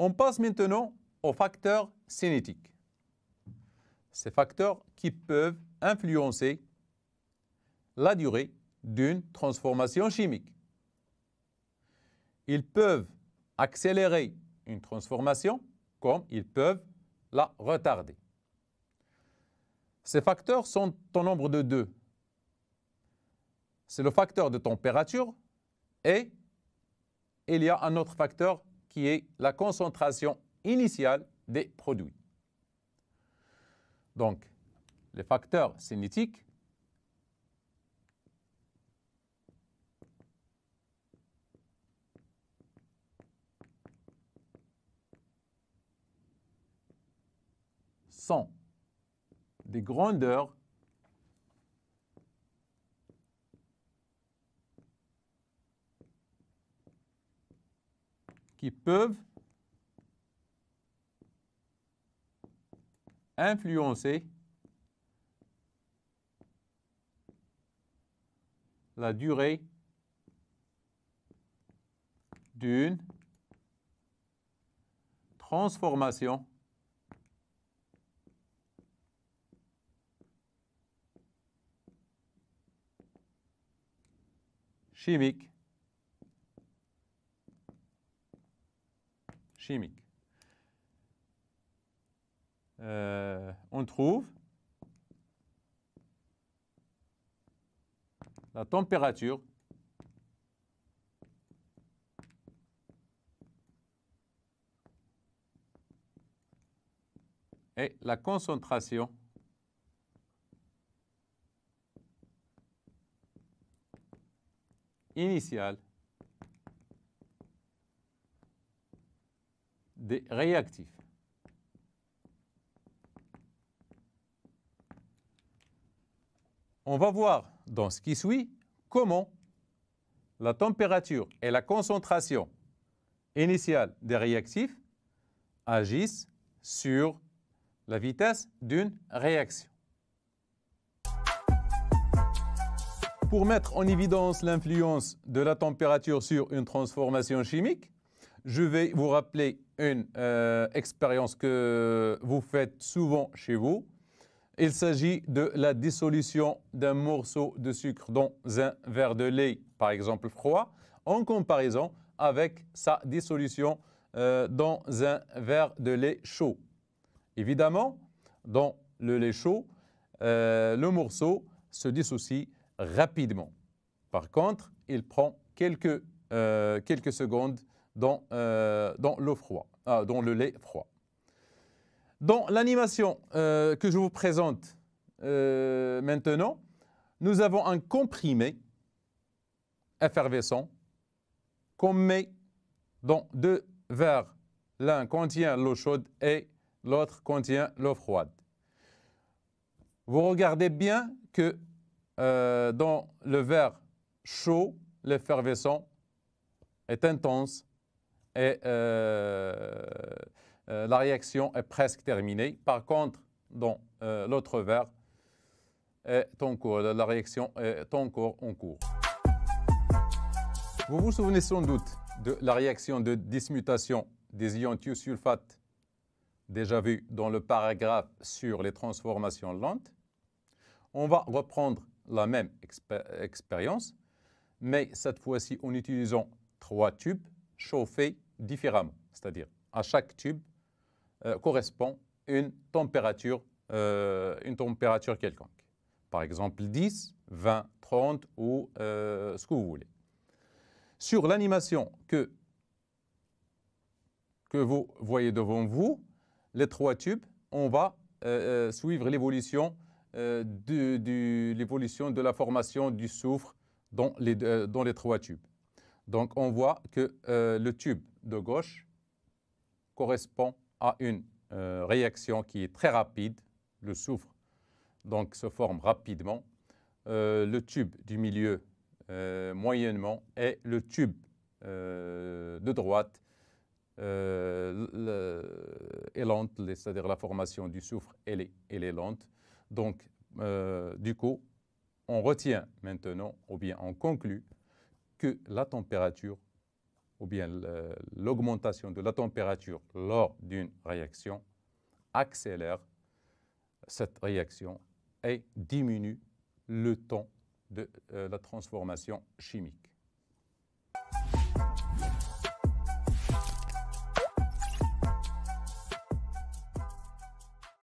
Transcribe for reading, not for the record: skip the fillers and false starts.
On passe maintenant aux facteurs cinétiques. Ces facteurs qui peuvent influencer la durée d'une transformation chimique. Ils peuvent accélérer une transformation comme ils peuvent la retarder. Ces facteurs sont au nombre de deux. C'est le facteur de température et il y a un autre facteur qui est la concentration initiale des produits. Donc, les facteurs cinétiques sont des grandeurs qui peuvent influencer la durée d'une transformation chimique. On trouve la température et la concentration initiale des réactifs. On va voir dans ce qui suit comment la température et la concentration initiale des réactifs agissent sur la vitesse d'une réaction. Pour mettre en évidence l'influence de la température sur une transformation chimique, je vais vous rappeler une expérience que vous faites souvent chez vous. Il s'agit de la dissolution d'un morceau de sucre dans un verre de lait, par exemple froid, en comparaison avec sa dissolution dans un verre de lait chaud. Évidemment, dans le lait chaud, le morceau se dissocie rapidement. Par contre, il prend quelques secondes dans le lait froid. Dans l'animation que je vous présente maintenant, nous avons un comprimé effervescent qu'on met dans deux verres. L'un contient l'eau chaude et l'autre contient l'eau froide. Vous regardez bien que dans le verre chaud, l'effervescent est intense et la réaction est presque terminée. Par contre, dans l'autre verre, la réaction est encore en cours. Vous vous souvenez sans doute de la réaction de dismutation des ions thiosulfate déjà vue dans le paragraphe sur les transformations lentes. On va reprendre la même expérience, mais cette fois-ci en utilisant 3 tubes chauffés différemment. C'est-à-dire, à chaque tube correspond une température quelconque. Par exemple, 10, 20, 30 ou ce que vous voulez. Sur l'animation que vous voyez devant vous, les 3 tubes, on va suivre l'évolution de la formation du soufre dans les 3 tubes. Donc, on voit que le tube de gauche correspond à une réaction qui est très rapide. Le soufre donc, se forme rapidement. Le tube du milieu moyennement et le tube de droite est lente, c'est-à-dire la formation du soufre, elle est lente. Donc, du coup, on retient maintenant, ou bien on conclut, que la température ou bien l'augmentation de la température lors d'une réaction accélère cette réaction et diminue le temps de la transformation chimique.